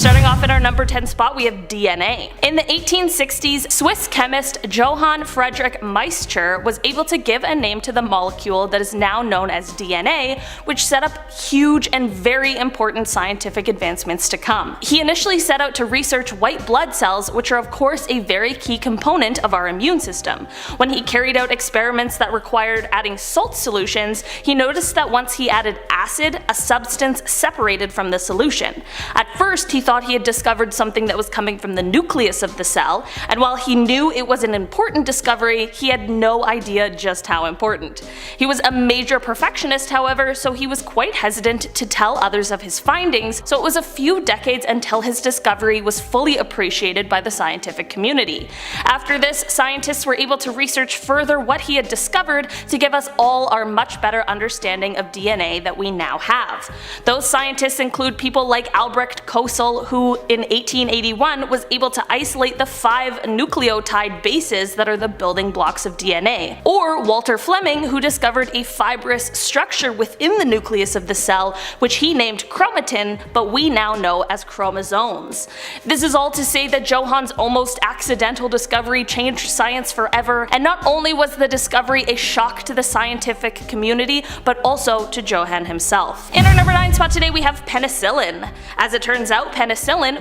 Starting off in our number 10 spot, we have DNA. In the 1860s, Swiss chemist Johann Friedrich Meister was able to give a name to the molecule that is now known as DNA, which set up huge and very important scientific advancements to come. He initially set out to research white blood cells, which are of course a very key component of our immune system. When he carried out experiments that required adding salt solutions, he noticed that once he added acid, a substance separated from the solution. At first, he thought he had discovered something that was coming from the nucleus of the cell, and while he knew it was an important discovery, he had no idea just how important. He was a major perfectionist, however, so he was quite hesitant to tell others of his findings, so it was a few decades until his discovery was fully appreciated by the scientific community. After this, scientists were able to research further what he had discovered to give us all our much better understanding of DNA that we now have. Those scientists include people like Albrecht Kossel, who in 1881 was able to isolate the 5 nucleotide bases that are the building blocks of DNA, or Walter Fleming, who discovered a fibrous structure within the nucleus of the cell, which he named chromatin, but we now know as chromosomes. This is all to say that Johann's almost accidental discovery changed science forever, and not only was the discovery a shock to the scientific community, but also to Johann himself. In our number 9 spot today, we have penicillin. As it turns out, penicillin,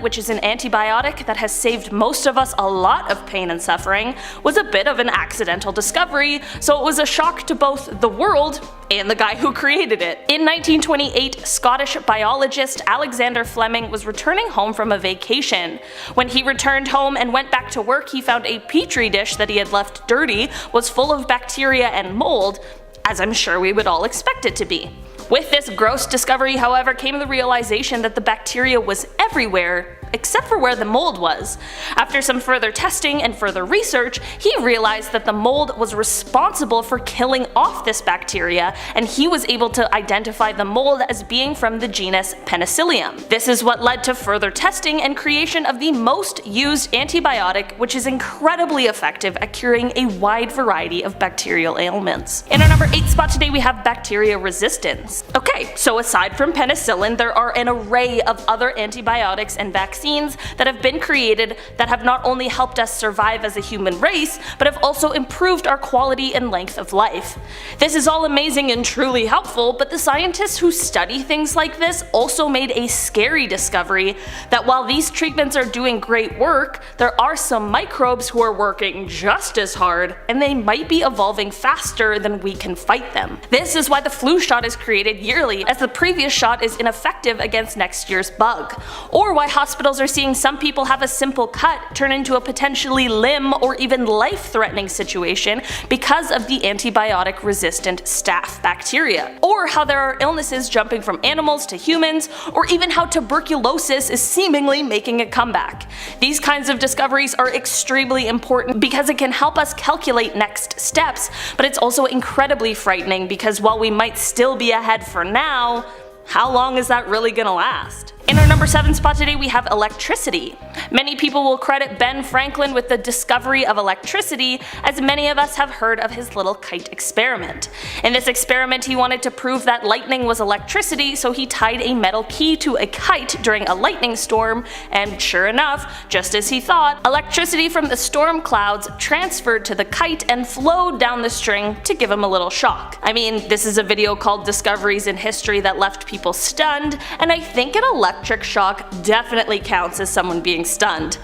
which is an antibiotic that has saved most of us a lot of pain and suffering, was a bit of an accidental discovery, so it was a shock to both the world and the guy who created it. In 1928, Scottish biologist Alexander Fleming was returning home from a vacation. When he returned home and went back to work, he found a petri dish that he had left dirty was full of bacteria and mold, as I'm sure we would all expect it to be. With this gross discovery, however, came the realization that the bacteria was everywhere except for where the mold was. After some further testing and further research, he realized that the mold was responsible for killing off this bacteria, and he was able to identify the mold as being from the genus Penicillium. This is what led to further testing and creation of the most used antibiotic, which is incredibly effective at curing a wide variety of bacterial ailments. In our number 8 spot today, we have bacteria resistance. Okay, so aside from penicillin, there are an array of other antibiotics and vaccines that have been created that have not only helped us survive as a human race, but have also improved our quality and length of life. This is all amazing and truly helpful, but the scientists who study things like this also made a scary discovery that while these treatments are doing great work, there are some microbes who are working just as hard, and they might be evolving faster than we can fight them. This is why the flu shot is created yearly, as the previous shot is ineffective against next year's bug, or why hospitals are seeing some people have a simple cut turn into a potentially limb or even life-threatening situation because of the antibiotic-resistant staph bacteria, or how there are illnesses jumping from animals to humans, or even how tuberculosis is seemingly making a comeback. These kinds of discoveries are extremely important because it can help us calculate next steps, but it's also incredibly frightening because while we might still be ahead for now, how long is that really gonna last? In our number 7 spot today, we have electricity. Many people will credit Ben Franklin with the discovery of electricity, as many of us have heard of his little kite experiment. In this experiment, he wanted to prove that lightning was electricity, so he tied a metal key to a kite during a lightning storm, and sure enough, just as he thought, electricity from the storm clouds transferred to the kite and flowed down the string to give him a little shock. I mean, this is a video called Discoveries in History that left people stunned, and I think an electric shock definitely counts as someone being stunned.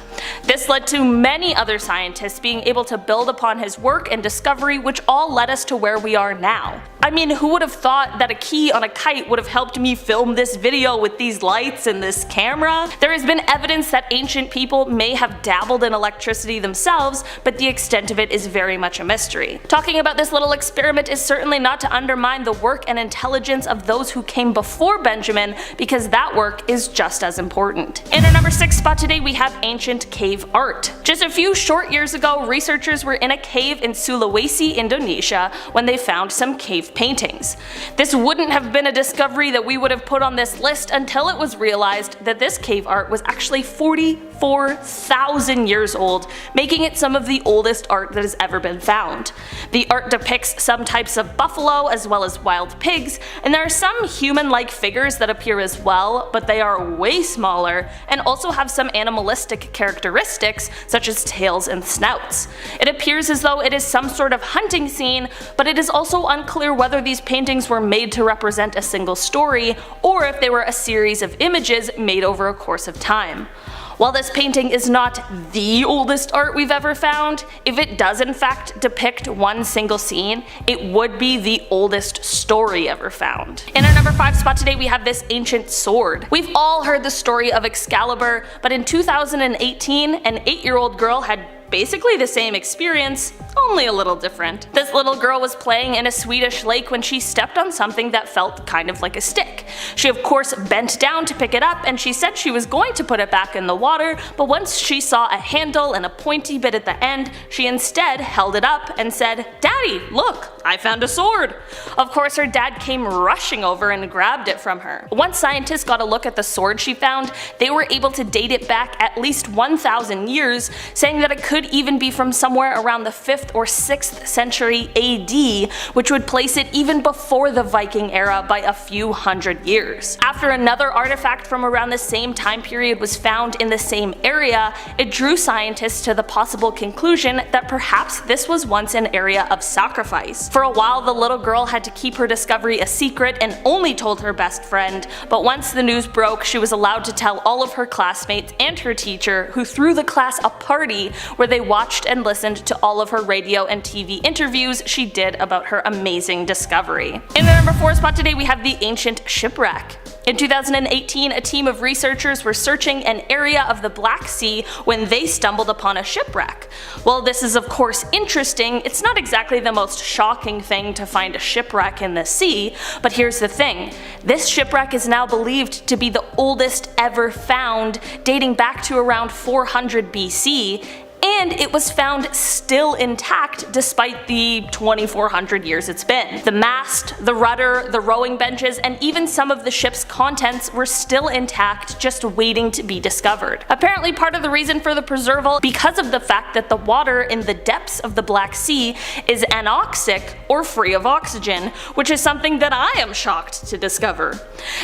This led to many other scientists being able to build upon his work and discovery, which all led us to where we are now. I mean, who would have thought that a key on a kite would have helped me film this video with these lights and this camera? There has been evidence that ancient people may have dabbled in electricity themselves, but the extent of it is very much a mystery. Talking about this little experiment is certainly not to undermine the work and intelligence of those who came before Benjamin, because that work is just as important. In our number 6 spot today, we have ancient cave art. Just a few short years ago, researchers were in a cave in Sulawesi, Indonesia, when they found some cave paintings. This wouldn't have been a discovery that we would have put on this list until it was realized that this cave art was actually 44,000 years old, making it some of the oldest art that has ever been found. The art depicts some types of buffalo as well as wild pigs, and there are some human-like figures that appear as well, but they are are way smaller and also have some animalistic characteristics such as tails and snouts. It appears as though it is some sort of hunting scene, but it is also unclear whether these paintings were made to represent a single story or if they were a series of images made over a course of time. While this painting is not the oldest art we've ever found, if it does in fact depict one single scene, it would be the oldest story ever found. In our number 5 spot today we have this ancient sword. We've all heard the story of Excalibur, but in 2018 an 8-year-old girl had basically the same experience, only a little different. This little girl was playing in a Swedish lake when she stepped on something that felt kind of like a stick. She of course bent down to pick it up and she said she was going to put it back in the water, but once she saw a handle and a pointy bit at the end, she instead held it up and said, "Daddy, look, I found a sword." Of course her dad came rushing over and grabbed it from her. Once scientists got a look at the sword she found, they were able to date it back at least 1,000 years, saying that it could even be from somewhere around the 5th or 6th century AD, which would place it even before the Viking era by a few hundred years. After another artifact from around the same time period was found in the same area, it drew scientists to the possible conclusion that perhaps this was once an area of sacrifice. For a while the little girl had to keep her discovery a secret and only told her best friend, but once the news broke she was allowed to tell all of her classmates and her teacher, who threw the class a party where they watched and listened to all of her radio and TV interviews she did about her amazing discovery. In the number 4 spot today we have the ancient shipwreck. In 2018, a team of researchers were searching an area of the Black Sea when they stumbled upon a shipwreck. While this is of course interesting, it's not exactly the most shocking thing to find a shipwreck in the sea, but here's the thing. This shipwreck is now believed to be the oldest ever found, dating back to around 400 BC, and it was found still intact despite the 2,400 years it's been. The mast, the rudder, the rowing benches, and even some of the ship's contents were still intact, just waiting to be discovered. Apparently part of the reason for the preserval because of the fact that the water in the depths of the Black Sea is anoxic or free of oxygen, which is something that I am shocked to discover.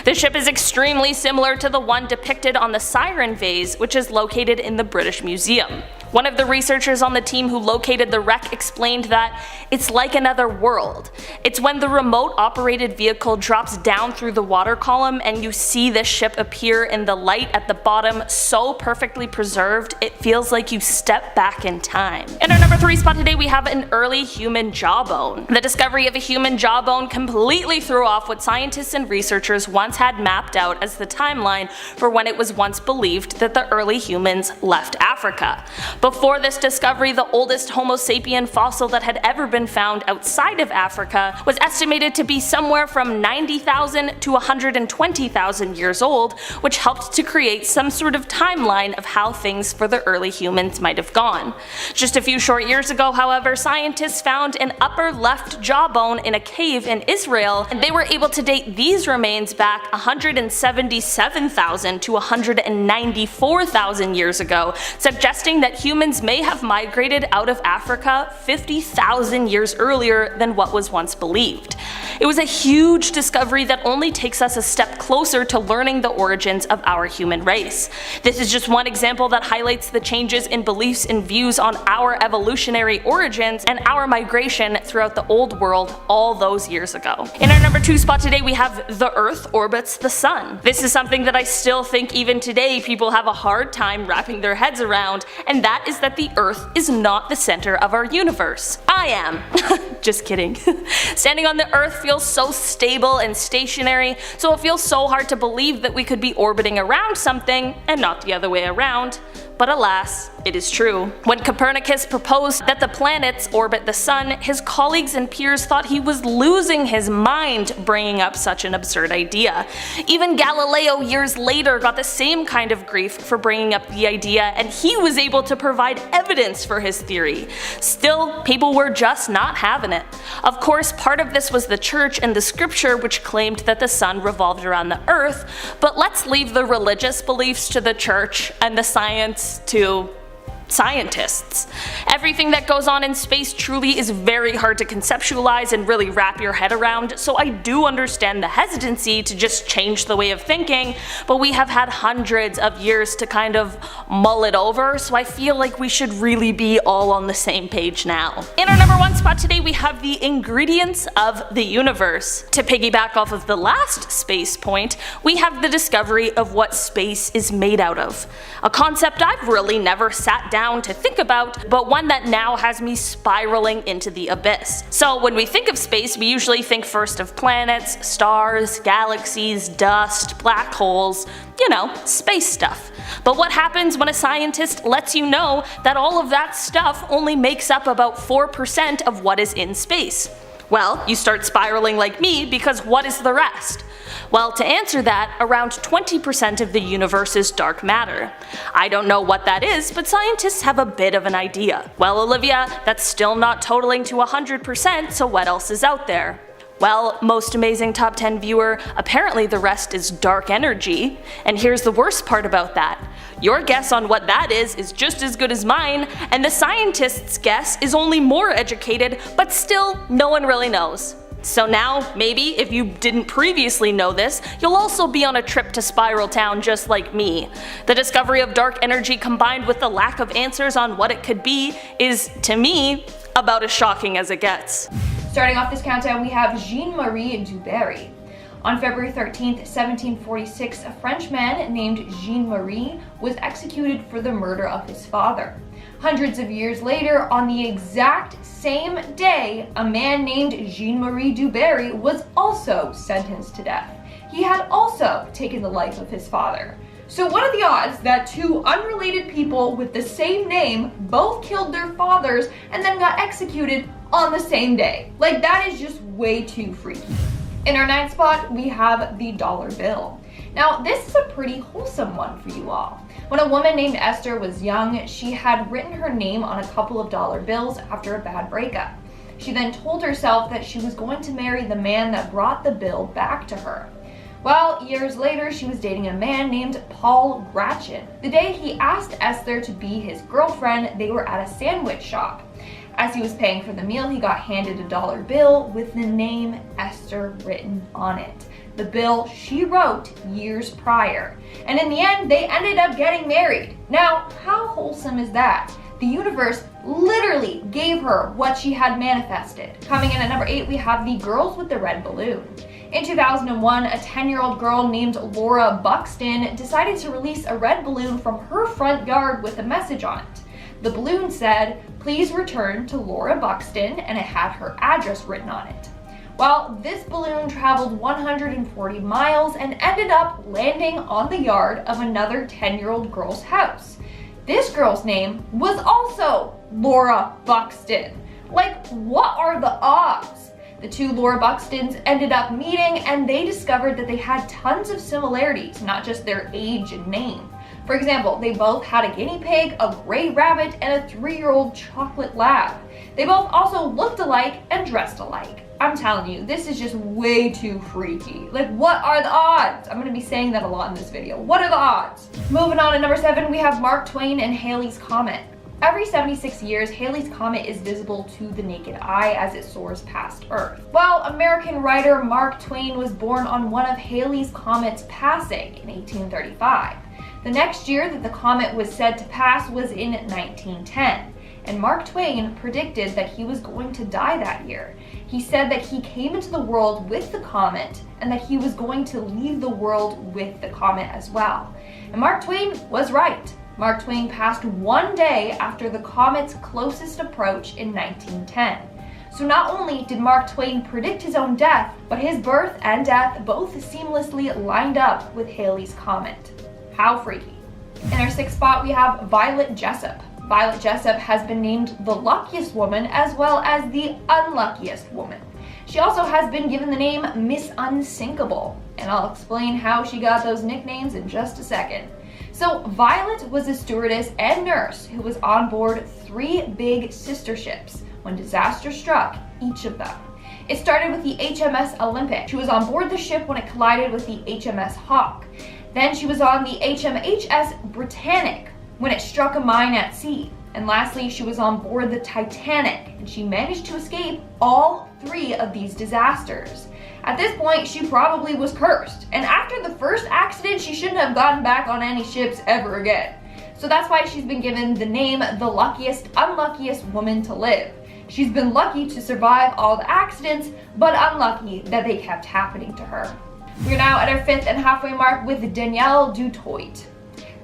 The ship is extremely similar to the one depicted on the Siren vase, which is located in the British Museum. One of the researchers on the team who located the wreck explained that it's like another world. It's when the remote operated vehicle drops down through the water column and you see this ship appear in the light at the bottom, so perfectly preserved it feels like you step back in time. In our number 3 spot today we have an early human jawbone. The discovery of a human jawbone completely threw off what scientists and researchers once had mapped out as the timeline for when it was once believed that the early humans left Africa. Before this discovery, the oldest Homo sapien fossil that had ever been found outside of Africa was estimated to be somewhere from 90,000 to 120,000 years old, which helped to create some sort of timeline of how things for the early humans might have gone. Just a few short years ago, however, scientists found an upper left jawbone in a cave in Israel, and they were able to date these remains back 177,000 to 194,000 years ago, suggesting that humans may have migrated out of Africa 50,000 years earlier than what was once believed. It was a huge discovery that only takes us a step closer to learning the origins of our human race. This is just one example that highlights the changes in beliefs and views on our evolutionary origins and our migration throughout the old world all those years ago. In our number 2 spot today we have the Earth orbits the Sun. This is something that I still think even today people have a hard time wrapping their heads around, and that is that the Earth is not the center of our universe. I am. Just kidding. Standing on the Earth feels so stable and stationary, so it feels so hard to believe that we could be orbiting around something and not the other way around. But alas, it is true. When Copernicus proposed that the planets orbit the sun, his colleagues and peers thought he was losing his mind bringing up such an absurd idea. Even Galileo years later got the same kind of grief for bringing up the idea, and he was able to provide evidence for his theory. Still, people were just not having it. Of course, part of this was the church and the scripture which claimed that the sun revolved around the earth, but let's leave the religious beliefs to the church and the science to scientists. Everything that goes on in space truly is very hard to conceptualize and really wrap your head around, so I do understand the hesitancy to just change the way of thinking, but we have had hundreds of years to kind of mull it over, so I feel like we should really be all on the same page now. In our number 1 spot today, we have the ingredients of the universe. To piggyback off of the last space point, we have the discovery of what space is made out of. A concept I've really never sat down to think about, but one that now has me spiraling into the abyss. So when we think of space, we usually think first of planets, stars, galaxies, dust, black holes, you know, space stuff. But what happens when a scientist lets you know that all of that stuff only makes up about 4% of what is in space? Well, you start spiraling like me, because what is the rest? Well, to answer that, around 20% of the universe is dark matter. I don't know what that is, but scientists have a bit of an idea. Well, Olivia, that's still not totaling to 100%, so what else is out there? Well, most amazing top 10 viewer, apparently the rest is dark energy, and here's the worst part about that. Your guess on what that is just as good as mine, and the scientist's guess is only more educated, but still, no one really knows. So now, maybe, if you didn't previously know this, you'll also be on a trip to Spiral Town just like me. The discovery of dark energy combined with the lack of answers on what it could be is, to me, about as shocking as it gets. Starting off this countdown, we have Jean-Marie Dubarry. On February 13th, 1746, a French man named Jean-Marie was executed for the murder of his father. Hundreds of years later, on the exact same day, a man named Jean-Marie Dubarry was also sentenced to death. He had also taken the life of his father. So what are the odds that two unrelated people with the same name both killed their fathers and then got executed on the same day? Like, that is just way too freaky. In our 9th spot, we have the dollar bill. Now, this is a pretty wholesome one for you all. When a woman named Esther was young, she had written her name on a couple of dollar bills after a bad breakup. She then told herself that she was going to marry the man that brought the bill back to her. Well, years later, she was dating a man named Paul Gratchen. The day he asked Esther to be his girlfriend, they were at a sandwich shop. As he was paying for the meal, he got handed a dollar bill with the name Esther written on it. The bill she wrote years prior. And in the end, they ended up getting married. Now, how wholesome is that? The universe literally gave her what she had manifested. Coming in at number 8, we have the girls with the red balloon. In 2001, a 10-year-old girl named Laura Buxton decided to release a red balloon from her front yard with a message on it. The balloon said, "Please return to Laura Buxton," and it had her address written on it. Well, this balloon traveled 140 miles and ended up landing on the yard of another 10-year-old girl's house. This girl's name was also Laura Buxton. Like, what are the odds? The two Laura Buxtons ended up meeting, and they discovered that they had tons of similarities, not just their age and name. For example, they both had a guinea pig, a gray rabbit, and a 3-year-old chocolate lab. They both also looked alike and dressed alike. I'm telling you, this is just way too freaky. Like, what are the odds? I'm gonna be saying that a lot in this video. What are the odds? Moving on to number 7, we have Mark Twain and Halley's Comet. Every 76 years, Halley's Comet is visible to the naked eye as it soars past Earth. Well, American writer Mark Twain was born on one of Halley's Comets passing in 1835. The next year that the comet was said to pass was in 1910, and Mark Twain predicted that he was going to die that year. He said that he came into the world with the comet and that he was going to leave the world with the comet as well. And Mark Twain was right. Mark Twain passed one day after the comet's closest approach in 1910. So not only did Mark Twain predict his own death, but his birth and death both seamlessly lined up with Halley's Comet. How freaky. In our 6th spot, we have Violet Jessup. Violet Jessup has been named the luckiest woman as well as the unluckiest woman. She also has been given the name Miss Unsinkable, and I'll explain how she got those nicknames in just a second. So Violet was a stewardess and nurse who was on board 3 big sister ships when disaster struck each of them. It started with the HMS Olympic. She was on board the ship when it collided with the HMS Hawk. Then she was on the HMHS Britannic when it struck a mine at sea. And lastly, she was on board the Titanic, and she managed to escape all 3 of these disasters. At this point, she probably was cursed, and after the first accident, she shouldn't have gotten back on any ships ever again. So that's why she's been given the name the luckiest, unluckiest woman to live. She's been lucky to survive all the accidents, but unlucky that they kept happening to her. We're now at our 5th and halfway mark with Daniel du Toit.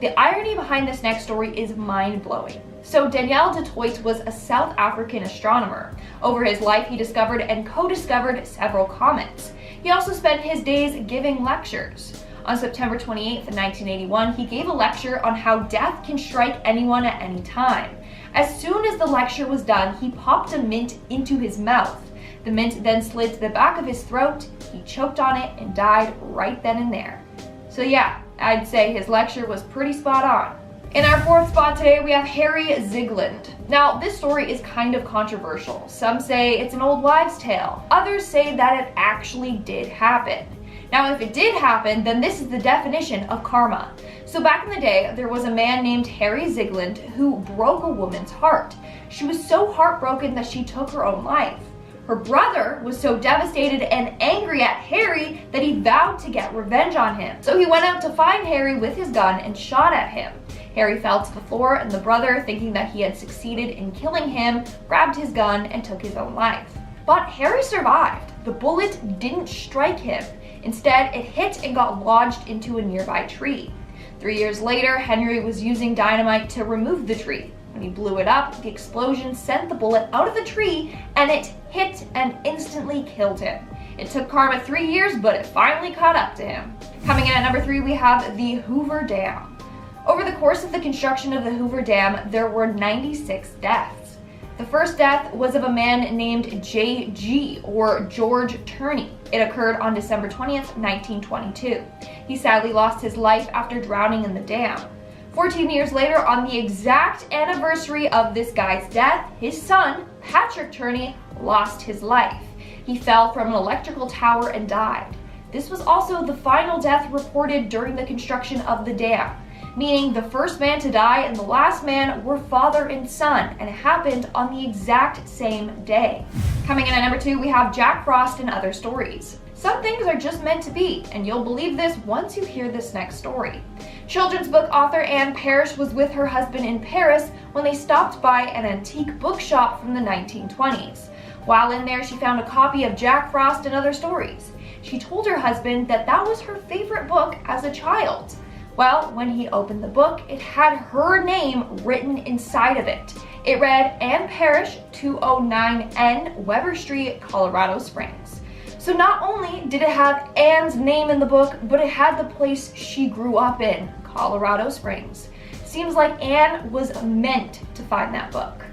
The irony behind this next story is mind-blowing. So Daniel du Toit was a South African astronomer. Over his life, he discovered and co-discovered several comets. He also spent his days giving lectures. On September 28, 1981, he gave a lecture on how death can strike anyone at any time. As soon as the lecture was done, he popped a mint into his mouth. The mint then slid to the back of his throat, he choked on it, and died right then and there. So yeah, I'd say his lecture was pretty spot on. In our 4th spot today, we have Harry Zigland. Now, this story is kind of controversial. Some say it's an old wives' tale. Others say that it actually did happen. Now, if it did happen, then this is the definition of karma. So back in the day, there was a man named Harry Zigland who broke a woman's heart. She was so heartbroken that she took her own life. Her brother was so devastated and angry at Harry that he vowed to get revenge on him. So he went out to find Harry with his gun and shot at him. Harry fell to the floor, and the brother, thinking that he had succeeded in killing him, grabbed his gun and took his own life. But Harry survived. The bullet didn't strike him. Instead, it hit and got lodged into a nearby tree. 3 years later, Henry was using dynamite to remove the tree. When he blew it up, the explosion sent the bullet out of the tree, and it hit and instantly killed him. It took karma 3 years, but it finally caught up to him. Coming in at number 3, we have the Hoover Dam. Over the course of the construction of the Hoover Dam, there were 96 deaths. The first death was of a man named J.G. or George Turney. It occurred on December 20th, 1922. He sadly lost his life after drowning in the dam. 14 years later, on the exact anniversary of this guy's death, his son, Patrick Turney, lost his life. He fell from an electrical tower and died. This was also the final death reported during the construction of the dam, meaning the first man to die and the last man were father and son, and it happened on the exact same day. Coming in at number 2, we have Jack Frost and Other Stories. Some things are just meant to be, and you'll believe this once you hear this next story. Children's book author Anne Parrish was with her husband in Paris when they stopped by an antique bookshop from the 1920s. While in there, she found a copy of Jack Frost and Other Stories. She told her husband that that was her favorite book as a child. Well, when he opened the book, it had her name written inside of it. It read Anne Parrish, 209N Weber Street, Colorado Springs. So not only did it have Anne's name in the book, but it had the place she grew up in, Colorado Springs. Seems like Anne was meant to find that book.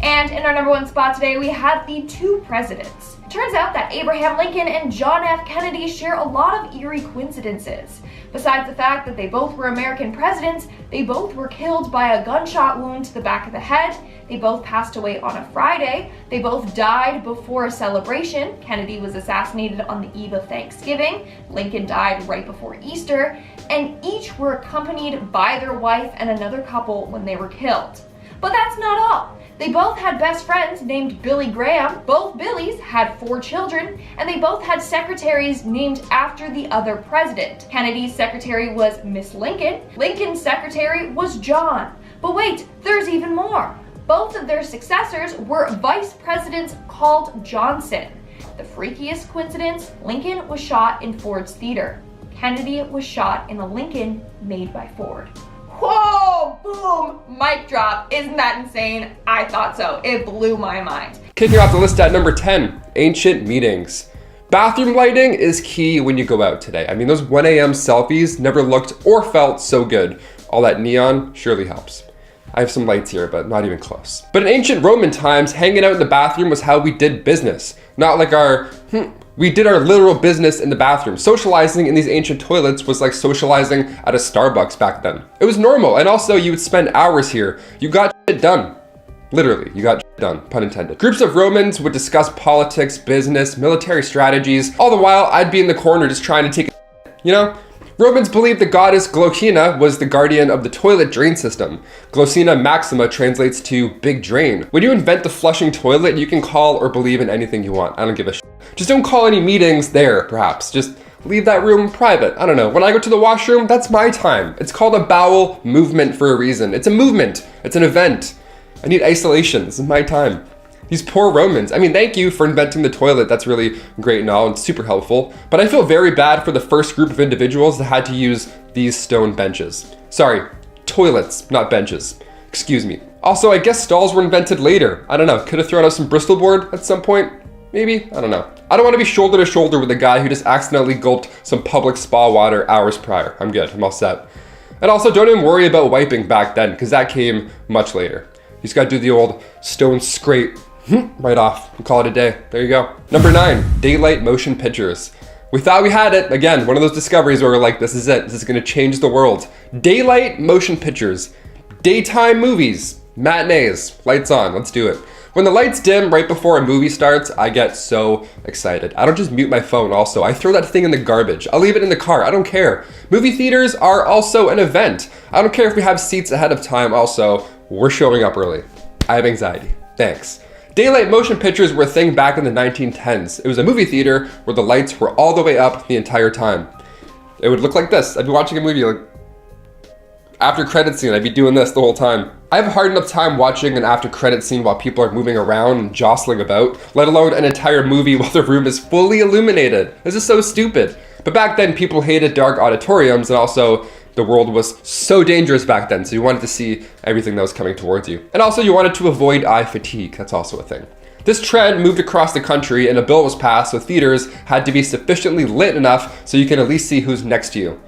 And in our number 1 spot today, we have the 2 presidents. It turns out that Abraham Lincoln and John F. Kennedy share a lot of eerie coincidences. Besides the fact that they both were American presidents, they both were killed by a gunshot wound to the back of the head. They both passed away on a Friday. They both died before a celebration. Kennedy was assassinated on the eve of Thanksgiving. Lincoln died right before Easter. And each were accompanied by their wife and another couple when they were killed. But that's not all. They both had best friends named Billy Graham. Both Billys had 4 children, and they both had secretaries named after the other president. Kennedy's secretary was Miss Lincoln. Lincoln's secretary was John. But wait, there's even more. Both of their successors were vice presidents called Johnson. The freakiest coincidence, Lincoln was shot in Ford's theater. Kennedy was shot in a Lincoln made by Ford. Whoa, boom, mic drop. Isn't that insane? I thought so. It blew my mind. Kicking off the list at number 10, ancient meetings. Bathroom lighting is key when you go out today. I mean, those 1 a.m. selfies never looked or felt so good. All that neon surely helps. I have some lights here, but not even close. But in ancient Roman times, hanging out in the bathroom was how we did business. Not like we did our literal business in the bathroom. Socializing in these ancient toilets was like socializing at a Starbucks back then. It was normal, and also you would spend hours here. You got shit done. Literally, you got shit done, pun intended. Groups of Romans would discuss politics, business, military strategies. All the while, I'd be in the corner just trying to take a, Romans believed the goddess Glaucina was the guardian of the toilet drain system. Glaucina Maxima translates to big drain. When you invent the flushing toilet, you can call or believe in anything you want. I don't give a shit. Just don't call any meetings there, perhaps. Just leave that room private. I don't know. When I go to the washroom, that's my time. It's called a bowel movement for a reason. It's a movement. It's an event. I need isolation. This is my time. These poor Romans. I mean, thank you for inventing the toilet. That's really great and all and super helpful. But I feel very bad for the first group of individuals that had to use these stone benches. Sorry, toilets, not benches. Excuse me. Also, I guess stalls were invented later. I don't know. Could have thrown out some Bristol board at some point. Maybe? I don't know. I don't want to be shoulder to shoulder with a guy who just accidentally gulped some public spa water hours prior. I'm good. I'm all set. And also, don't even worry about wiping back then, because that came much later. You just got to do the old stone scrape. Right off and call it a day. There you go. Number 9, daylight motion pictures. We thought we had it. Again, one of those discoveries where we're like, this is it. This is going to change the world. Daylight motion pictures. Daytime movies. Matinees. Lights on. Let's do it. When the lights dim right before a movie starts, I get so excited. I don't just mute my phone also. I throw that thing in the garbage. I'll leave it in the car. I don't care. Movie theaters are also an event. I don't care if we have seats ahead of time also. We're showing up early. I have anxiety. Thanks. Daylight motion pictures were a thing back in the 1910s. It was a movie theater where the lights were all the way up the entire time. It would look like this. I'd be watching a movie like after credit scene, I'd be doing this the whole time. I have a hard enough time watching an after credit scene while people are moving around and jostling about, let alone an entire movie while the room is fully illuminated. This is so stupid. But back then people hated dark auditoriums, and also the world was so dangerous back then, so you wanted to see everything that was coming towards you. And also you wanted to avoid eye fatigue. That's also a thing. This trend moved across the country and a bill was passed so theaters had to be sufficiently lit enough so you can at least see who's next to you.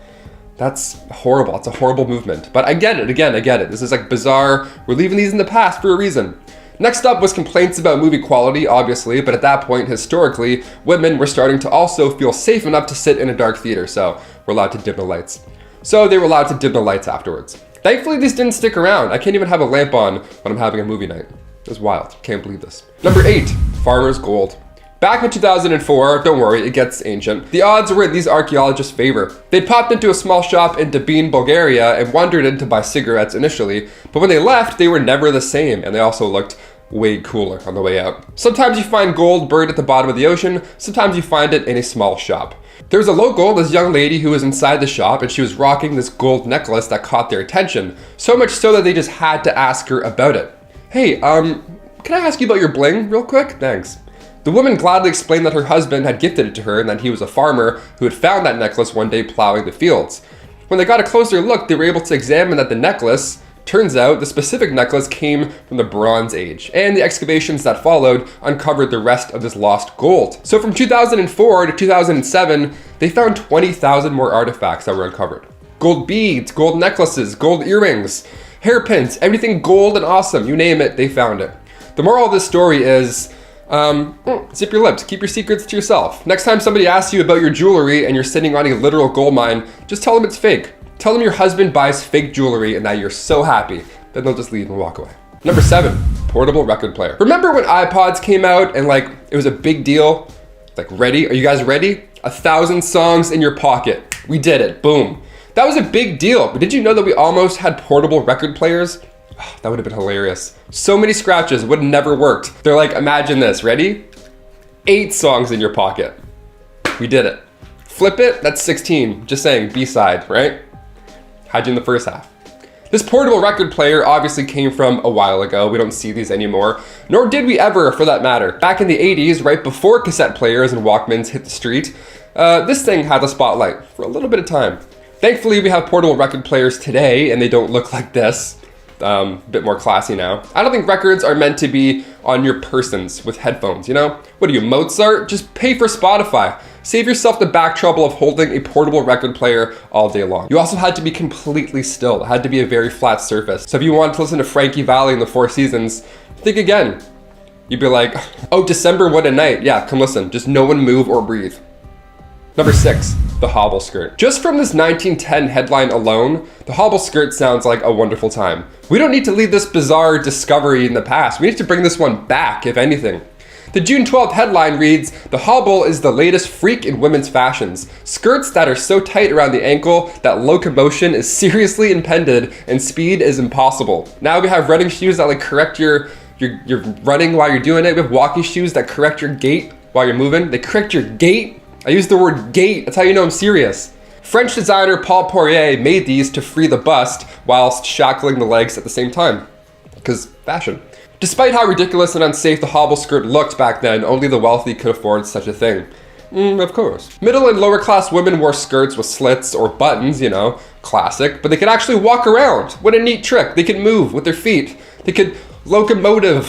That's horrible. It's a horrible movement. But I get it. Again, I get it. This is like bizarre. We're leaving these in the past for a reason. Next up was complaints about movie quality, obviously, but at that point, historically, women were starting to also feel safe enough to sit in a dark theater, so we're allowed to dim the lights. So they were allowed to dim the lights afterwards. Thankfully, these didn't stick around. I can't even have a lamp on when I'm having a movie night. It was wild. Can't believe this. Number 8, farmer's gold. Back in 2004, don't worry, it gets ancient, the odds were in these archaeologists' favor. They'd popped into a small shop in Debin, Bulgaria, and wandered in to buy cigarettes initially, but when they left, they were never the same, and they also looked way cooler on the way out. Sometimes you find gold buried at the bottom of the ocean, sometimes you find it in a small shop. There was a local, this young lady who was inside the shop, and she was rocking this gold necklace that caught their attention, so much so that they just had to ask her about it. Hey, can I ask you about your bling real quick? Thanks. The woman gladly explained that her husband had gifted it to her and that he was a farmer who had found that necklace one day plowing the fields. When they got a closer look, they were able to examine that the necklace, turns out the specific necklace came from the Bronze Age, and the excavations that followed uncovered the rest of this lost gold. So from 2004 to 2007, they found 20,000 more artifacts that were uncovered. Gold beads, gold necklaces, gold earrings, hairpins, everything gold and awesome, you name it, they found it. The moral of this story is, zip your lips, keep your secrets to yourself. Next time somebody asks you about your jewelry and you're sitting on a literal gold mine, just tell them it's fake. Tell them your husband buys fake jewelry and that you're so happy. Then they'll just leave and walk away. Number 7, portable record player. Remember when iPods came out and like, it was a big deal? Like, ready? Are you guys ready? 1,000 songs in your pocket. We did it, boom. That was a big deal, but did you know that we almost had portable record players? Oh, that would have been hilarious. So many scratches would have never worked. They're like, imagine this, ready? 8 songs in your pocket. We did it. Flip it, that's 16. Just saying, B-side, right? How'd you in the first half? This portable record player obviously came from a while ago. We don't see these anymore, nor did we ever for that matter. Back in the 80s, right before cassette players and Walkmans hit the street, this thing had the spotlight for a little bit of time. Thankfully, we have portable record players today and they don't look like this. A bit more classy now. I don't think records are meant to be on your persons with headphones, you know? What are you, Mozart? Just pay for Spotify. Save yourself the back trouble of holding a portable record player all day long. You also had to be completely still. It had to be a very flat surface. So if you wanted to listen to Frankie Valli and the Four Seasons, think again. You'd be like, oh, December, what a night. Yeah, come listen. Just no one move or breathe. Number 6, the hobble skirt. Just from this 1910 headline alone, the hobble skirt sounds like a wonderful time. We don't need to leave this bizarre discovery in the past. We need to bring this one back, if anything. The June 12th headline reads, "The hobble is the latest freak in women's fashions. Skirts that are so tight around the ankle that locomotion is seriously impeded and speed is impossible." Now we have running shoes that like correct your running while you're doing it. We have walking shoes that correct your gait while you're moving. They correct your gait. I use the word gait. That's how you know I'm serious. French designer Paul Poirier made these to free the bust whilst shackling the legs at the same time. Because fashion. Despite how ridiculous and unsafe the hobble skirt looked back then, only the wealthy could afford such a thing. Of course. Middle and lower class women wore skirts with slits or buttons, you know, classic, but they could actually walk around. What a neat trick. They could move with their feet. They could locomotion.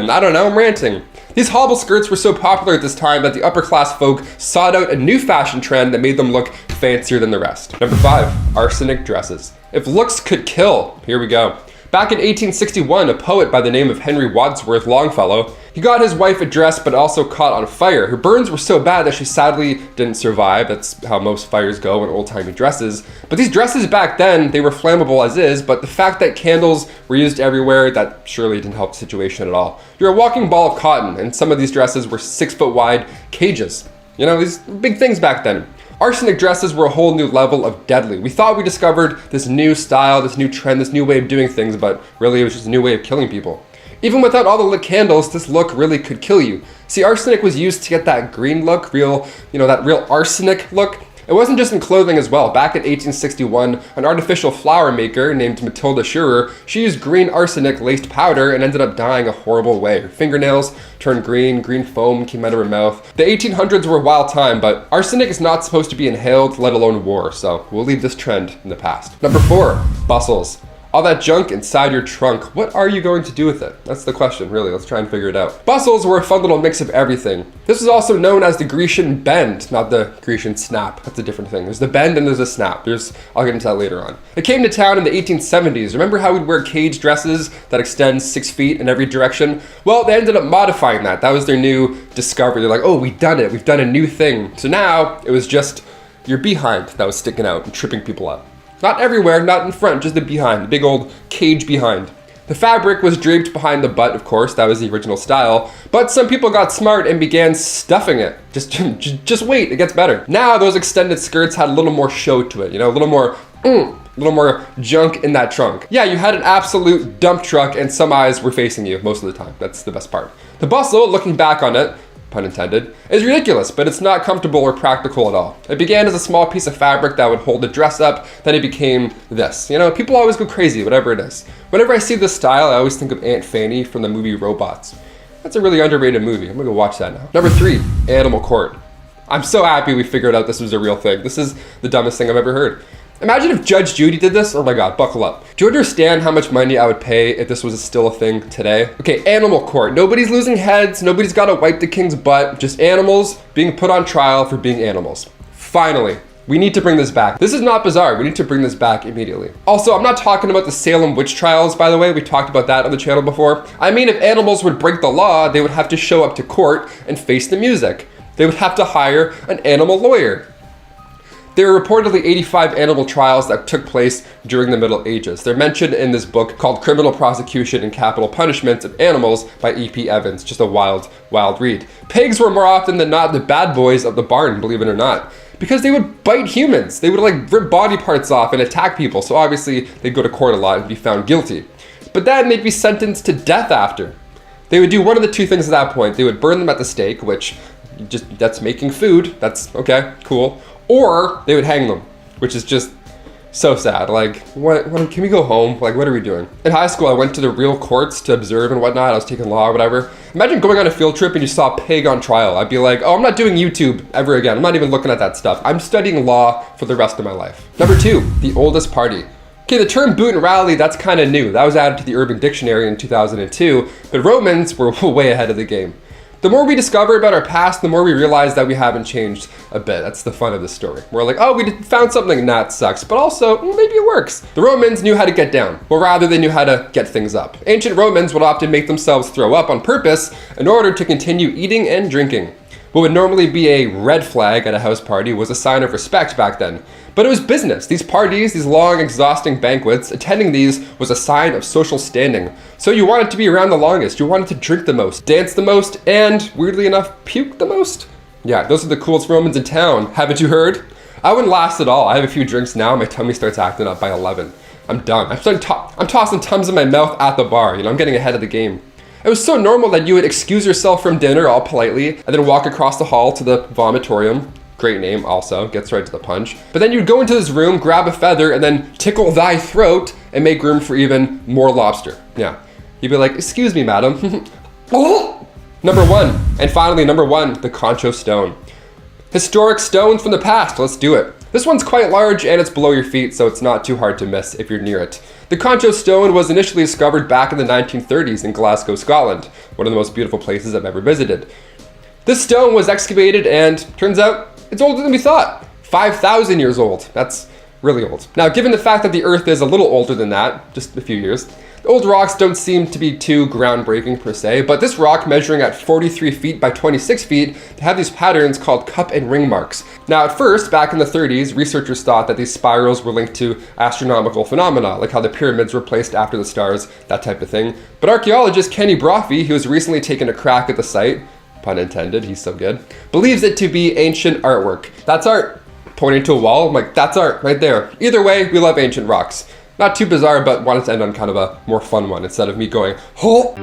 I don't know, I'm ranting. These hobble skirts were so popular at this time that the upper class folk sought out a new fashion trend that made them look fancier than the rest. Number 5, arsenic dresses. If looks could kill, here we go. Back in 1861, a poet by the name of Henry Wadsworth Longfellow, he got his wife a dress but also caught on fire. Her burns were so bad that she sadly didn't survive. That's how most fires go in old-timey dresses. But these dresses back then, they were flammable as is, but the fact that candles were used everywhere, that surely didn't help the situation at all. You're a walking ball of cotton, and some of these dresses were 6-foot wide cages. You know, these big things back then. Arsenic dresses were a whole new level of deadly. We thought we discovered this new style, this new trend, this new way of doing things, but really it was just a new way of killing people. Even without all the lit candles, this look really could kill you. See, arsenic was used to get that green look, that real arsenic look. It wasn't just in clothing as well. Back in 1861, an artificial flower maker named Matilda Schurer, she used green arsenic-laced powder and ended up dying a horrible way. Her fingernails turned green foam came out of her mouth. The 1800s were a wild time, but arsenic is not supposed to be inhaled, let alone wore, so we'll leave this trend in the past. Number 4, bustles. All that junk inside your trunk, what are you going to do with it? That's the question, really. Let's try and figure it out. Bustles were a fun little mix of everything. This is also known as the Grecian bend, not the Grecian snap. That's a different thing. There's the bend and there's a snap. I'll get into that later on. It came to town in the 1870s. Remember how we'd wear cage dresses that extend 6 feet in every direction? Well, they ended up modifying that. That was their new discovery. They're like, oh, we've done it. We've done a new thing. So now it was just your behind that was sticking out and tripping people up. Not everywhere, not in front, just the behind, the big old cage behind. The fabric was draped behind the butt, of course, that was the original style, but some people got smart and began stuffing it. Just wait, it gets better. Now those extended skirts had a little more show to it, a little more junk in that trunk. Yeah, you had an absolute dump truck and some eyes were facing you most of the time. That's the best part. The bustle, looking back on it, pun intended, is ridiculous, but it's not comfortable or practical at all. It began as a small piece of fabric that would hold the dress up, then it became this. People always go crazy, whatever it is. Whenever I see this style, I always think of Aunt Fanny from the movie Robots. That's a really underrated movie. I'm gonna go watch that now. Number 3, animal court. I'm so happy we figured out this was a real thing. This is the dumbest thing I've ever heard. Imagine if Judge Judy did this. Oh my God, buckle up. Do you understand how much money I would pay if this was still a thing today? Okay, animal court. Nobody's losing heads. Nobody's got to wipe the king's butt. Just animals being put on trial for being animals. Finally, we need to bring this back. This is not bizarre. We need to bring this back immediately. Also, I'm not talking about the Salem witch trials, by the way. We talked about that on the channel before. I mean, if animals would break the law, they would have to show up to court and face the music. They would have to hire an animal lawyer. There were reportedly 85 animal trials that took place during the Middle Ages. They're mentioned in this book called Criminal Prosecution and Capital Punishments of Animals by E.P. Evans. Just a wild, wild read. Pigs were more often than not the bad boys of the barn, believe it or not, because they would bite humans. They would rip body parts off and attack people. So obviously they'd go to court a lot and be found guilty. But then they'd be sentenced to death after. They would do one of the two things at that point. They would burn them at the stake, which that's making food. That's okay, cool. Or they would hang them, which is just so sad. What can we go home? What are we doing? In high school, I went to the real courts to observe and whatnot. I was taking law or whatever. Imagine going on a field trip and you saw a pig on trial. I'd be like, oh, I'm not doing YouTube ever again. I'm not even looking at that stuff. I'm studying law for the rest of my life. Number 2, the oldest party. Okay, the term boot and rally, that's kind of new. That was added to the Urban Dictionary in 2002, but Romans were way ahead of the game. The more we discover about our past, the more we realize that we haven't changed a bit. That's the fun of this story. We're like, oh, we found something that sucks, but also maybe it works. The Romans knew how to get down, or rather they knew how to get things up. Ancient Romans would often make themselves throw up on purpose in order to continue eating and drinking. What would normally be a red flag at a house party was a sign of respect back then. But it was business. These parties, these long, exhausting banquets, attending these was a sign of social standing. So you wanted to be around the longest, you wanted to drink the most, dance the most, and, weirdly enough, puke the most? Yeah, those are the coolest Romans in town, haven't you heard? I wouldn't last at all. I have a few drinks now, my tummy starts acting up by 11. I'm done. I'm tossing Tums in my mouth at the bar, I'm getting ahead of the game. It was so normal that you would excuse yourself from dinner all politely, and then walk across the hall to the vomitorium. Great name also, gets right to the punch. But then you'd go into this room, grab a feather, and then tickle thy throat and make room for even more lobster. Yeah. You'd be like, excuse me, madam. Number one, and finally number one, the concho stone. Historic stones from the past, let's do it. This one's quite large and it's below your feet, so it's not too hard to miss if you're near it. The concho stone was initially discovered back in the 1930s in Glasgow, Scotland, one of the most beautiful places I've ever visited. This stone was excavated and turns out it's older than we thought. 5,000 years old. That's really old. Now, given the fact that the Earth is a little older than that, just a few years, the old rocks don't seem to be too groundbreaking per se, but this rock measuring at 43 feet by 26 feet have these patterns called cup and ring marks. Now, at first, back in the 30s, researchers thought that these spirals were linked to astronomical phenomena, like how the pyramids were placed after the stars, that type of thing. But archaeologist Kenny Brophy, who has recently taken a crack at the site, pun intended, he's so good, believes it to be ancient artwork. That's art. Pointing to a wall, I'm like, that's art right there. Either way, we love ancient rocks. Not too bizarre, but wanted to end on kind of a more fun one instead of me going, oh.